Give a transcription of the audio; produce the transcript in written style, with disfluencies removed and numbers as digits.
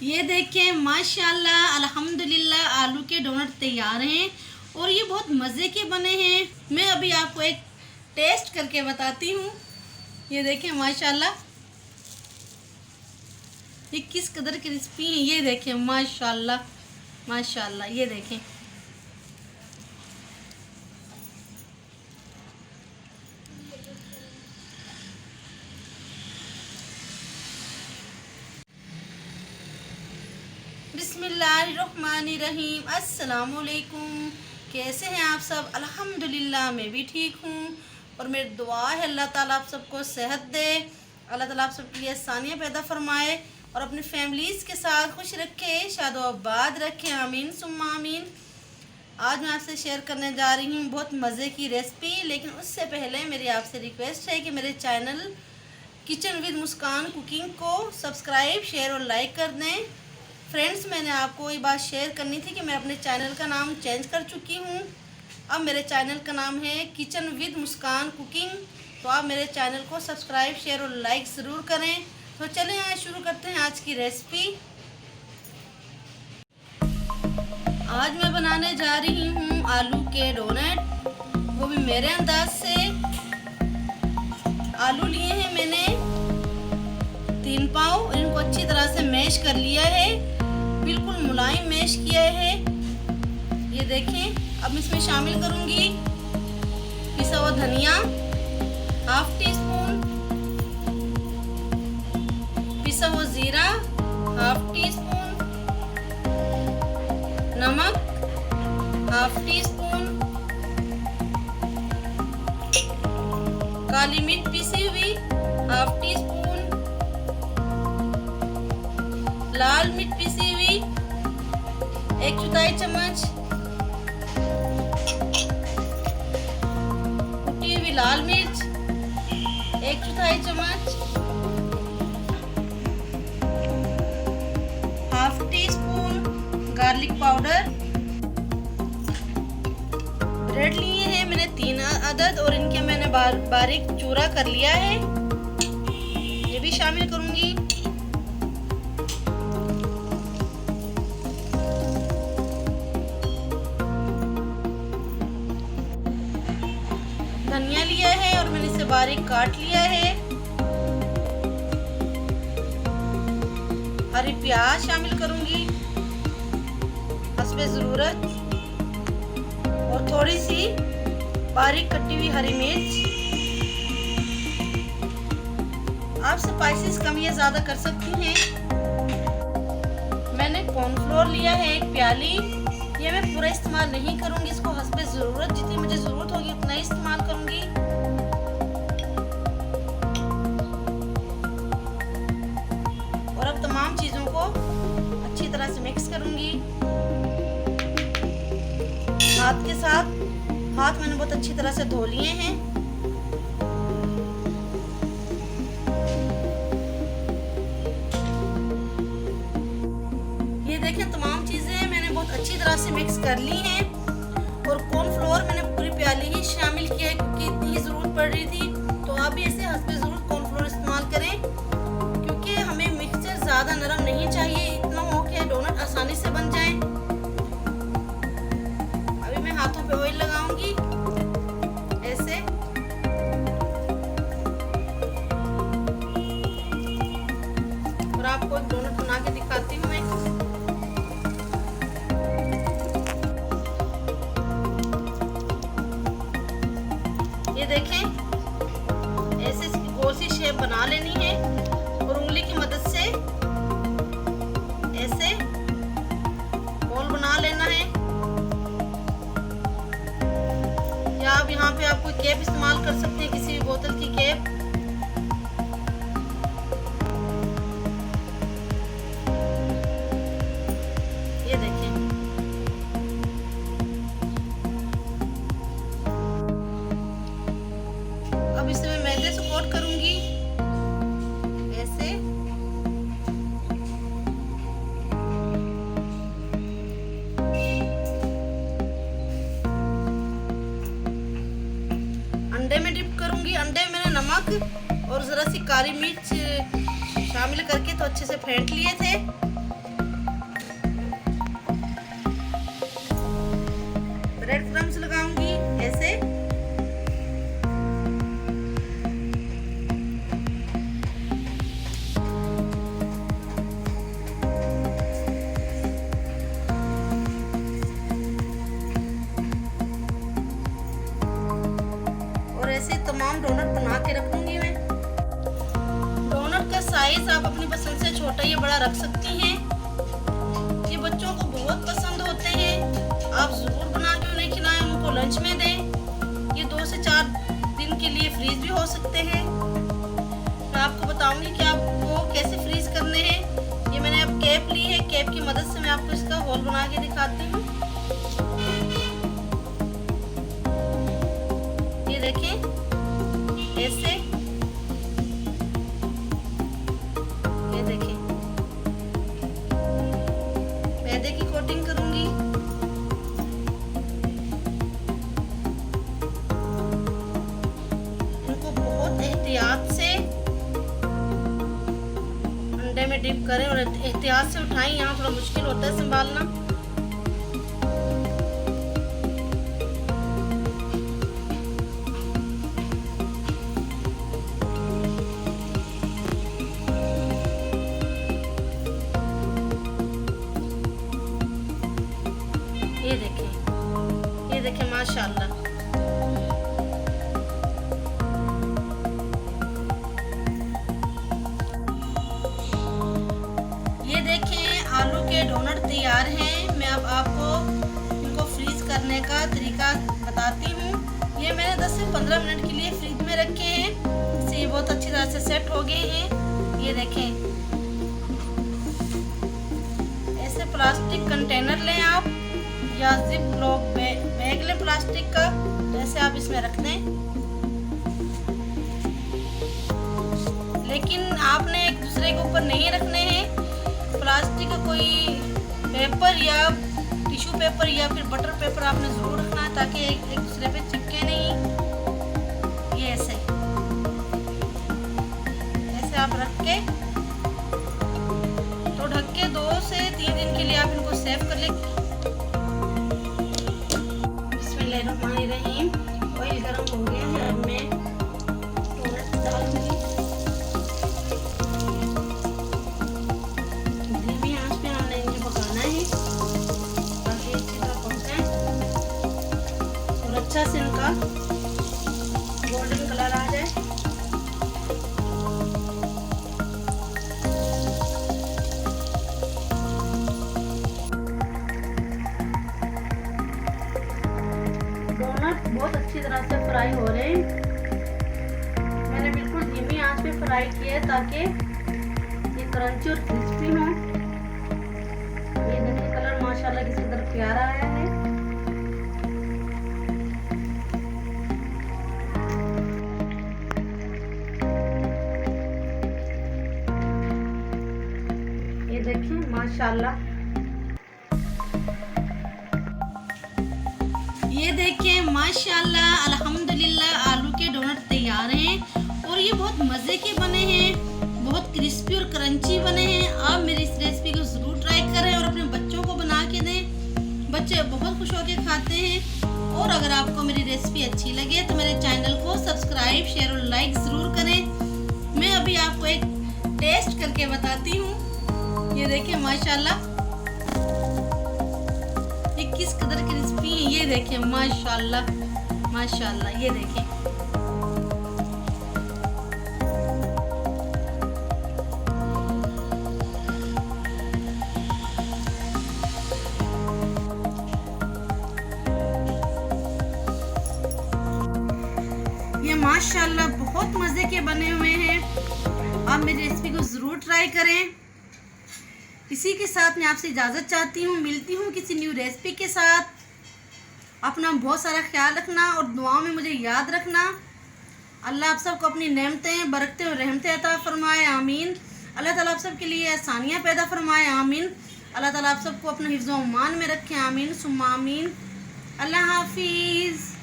ये देखें माशाल्लाह अल्हम्दुलिल्लाह आलू के डोनट तैयार हैं और ये बहुत मज़े के बने हैं। मैं अभी आपको एक टेस्ट करके बताती हूँ। ये देखें माशाल्लाह ये किस कदर क्रिस्पी हैं। ये देखें माशाल्लाह माशाल्लाह। ये देखें बिस्मिल्लाहिर्रहमानिर्रहीम। अस्सलामुअलैकुम। कैसे हैं आप सब? अल्हम्दुलिल्लाह मैं भी ठीक हूँ और मेरी दुआ है अल्लाह ताला आप सबको सेहत दे, अल्लाह ताला आप सबके लिए आसानियाँ पैदा फरमाए और अपनी फैमिलीज़ के साथ खुश रखे, शादो आबाद रखे। आमीन सुम्मा आमीन। आज मैं आपसे शेयर करने जा रही हूँ बहुत मज़े की रेसिपी, लेकिन उससे पहले मेरी आपसे रिक्वेस्ट है कि मेरे channel kitchen with Muskan cooking को सब्सक्राइब, शेयर और लाइक कर दें। फ्रेंड्स, मैंने आपको ये बात शेयर करनी थी कि मैं अपने चैनल का नाम चेंज कर चुकी हूँ। अब मेरे चैनल का नाम है किचन विद मुस्कान कुकिंग। तो आप मेरे चैनल को सब्सक्राइब, शेयर और लाइक ज़रूर करें। तो चलें आज शुरू करते हैं आज की रेसिपी। आज मैं बनाने जा रही हूँ आलू के डोनट, वो भी मेरे अंदाज से। आलू लिए हैं मैंने 3 पाव, इनको अच्छी तरह से मैश कर लिया है, बिल्कुल मुलायम मैश किया है। ये देखें। अब इसमें शामिल करूंगी पिसा हुआ धनिया ½ टीस्पून, पिसा हुआ जीरा ½ टीस्पून, नमक ½ टीस्पून, काली मिर्च पिसी हुई ½ टीस्पून, लाल मिर्च पिसी हुई 1/4 चम्मच, कुटी हुई लाल मिर्च 1/4 चम्मच, ½ टीस्पून गार्लिक पाउडर। ब्रेड लिए हैं मैंने 3 अदद और इनके मैंने बारीक चूरा कर लिया है, ये भी शामिल करूंगी। धनिया लिया है और मैंने इसे बारीक काट लिया है। हरी प्याज शामिल करूंगी हस्बे ज़रूरत और थोड़ी सी बारीक कटी हुई हरी मिर्च। आप स्पाइसेस कम या ज़्यादा कर सकती हैं। मैंने कॉर्नफ्लोर लिया है 1 प्याली। ये मैं पूरा इस्तेमाल नहीं करूंगी, इसको हस्बे ज़रूरत जितनी मुझे ज़रूरत होगी उतना ही इस्तेमाल करूंगी। और अब तमाम चीज़ों को अच्छी तरह से मिक्स करूंगी हाथ के साथ। हाथ मैंने बहुत अच्छी तरह से धो लिए हैं। ये देखें तमाम चीज़ें मैंने बहुत अच्छी तरह से मिक्स कर ली हैं और कॉर्नफ्लोर मैंने पूरी प्याली ही शामिल किया है क्योंकि इतनी ज़रूरत पड़ रही थी। तो आप भी ऐसे हस्बे ज़रूरत कॉर्नफ्लोर इस्तेमाल करें क्योंकि हमें मिक्सचर ज़्यादा नरम नहीं चाहिए, इतना हो कि डोनट आसानी से बन जाए। अभी मैं हाथों पे ऑयल लगाऊंगी ऐसे। और आपको डोनट बना के दिखाती हूँ मैं। ये देखें ऐसे इसकी गोल सी शेप बना लेनी है और उंगली की मदद से ऐसे गोल बना लेना है। या आप यहाँ पे आप कोई कैप इस्तेमाल कर सकते हैं, किसी भी बोतल की कैप। ये देखें। अब इसे मैं मैदे से कोट करूंगी ऐसे। अंडे में डिप करूंगी। अंडे में मैंने नमक और ज़रा सी काली मिर्च शामिल करके तो अच्छे से फेंट लिए थे। बना के रखूंगी मैं। डोनट का साइज आप अपनी पसंद से छोटा या बड़ा रख सकती हैं। ये बच्चों को बहुत पसंद होते हैं, आप ज़रूर बना के उन्हें खिलाएं, उनको लंच में दें। ये 2 से 4 दिन के लिए फ्रीज भी हो सकते हैं। मैं आपको बताऊंगी कि आपको कैसे फ्रीज करने हैं। ये मैंने अब कैप ली है, कैप की मदद से मैं आपको इसका होल बना के दिखाती हूँ। ये देखें ऐसे, ये देखें मैदे की कोटिंग करूंगी। इनको बहुत एहतियात से अंडे में डिप करें और एहतियात से उठाएं। यहाँ थोड़ा मुश्किल होता है संभालना। ये देखें माशाल्लाह। ये देखें आलू के डोनट तैयार हैं। मैं अब आपको इनको फ्रीज करने का तरीका बताती हूँ। ये मैंने 10 से 15 मिनट के लिए फ्रिज में रखे हैं, इससे ये बहुत अच्छी तरह से सेट हो गए हैं। ये देखें ऐसे प्लास्टिक कंटेनर लें आप या जिप लॉक बैग लें प्लास्टिक का, जैसे आप इसमें रख दें। लेकिन आपने एक दूसरे के ऊपर नहीं रखने हैं। प्लास्टिक का कोई पेपर या टिश्यू पेपर या फिर बटर पेपर आपने ज़रूर रखना है, ताकि एक दूसरे पे चिपके नहीं। ये ऐसे आप रख के तो ढक के 2 से 3 दिन के लिए आप इनको सेव कर लें। बिस्मिल्लाहिर्रहमानिर्रहीम। ऑयल गरम हो गया है, अब मैं डोनट डालूंगी। धीमी आंच पे हमने इन्हें पकाना है ताकि अच्छी तरह पक जाए और अच्छा से इनका गोल्डन कलर आ जाए। डोनट बहुत अच्छी तरह से फ्राई हो रहे हैं। मैंने बिल्कुल धीमी आंच पे फ्राई किया है ताकि ये क्रंची और क्रिस्पी हो। ये देखिए कलर माशाल्लाह किसी तरह प्यारा आया है। ये देखिए माशाल्लाह। ये देखिए माशाल्लाह अल्हम्दुलिल्लाह आलू के डोनट तैयार हैं और ये बहुत मज़े के बने हैं, बहुत क्रिस्पी और क्रंची बने हैं। आप मेरी इस रेसिपी को ज़रूर ट्राई करें और अपने बच्चों को बना के दें। बच्चे बहुत खुश होकर खाते हैं। और अगर आपको मेरी रेसिपी अच्छी लगे तो मेरे चैनल को सब्सक्राइब, शेयर और लाइक ज़रूर करें। मैं अभी आपको एक टेस्ट करके बताती हूँ। ये देखिए माशाल्लाह ये किस कदर क्रिस्पी है। ये देखिए माशाल्लाह माशाल्लाह। ये देखिए ये माशाल्लाह बहुत मज़े के बने हुए हैं। आप मेरी रेसिपी को ज़रूर ट्राई करें। इसी के साथ मैं आपसे इजाज़त चाहती हूँ। मिलती हूँ किसी न्यू रेसिपी के साथ। अपना बहुत सारा ख्याल रखना और दुआओं में मुझे याद रखना। अल्लाह आप सबको अपनी नेमतें, बरकतें और रहमतें अता फरमाए, आमीन। अल्लाह ताला आप सब के लिए आसानियाँ पैदा फरमाए, आमीन। अल्लाह ताला आप सबको अपने हिफ्ज़ व अमान में रखें, आमीन सुम्मा आमीन। अल्लाह हाफिज़।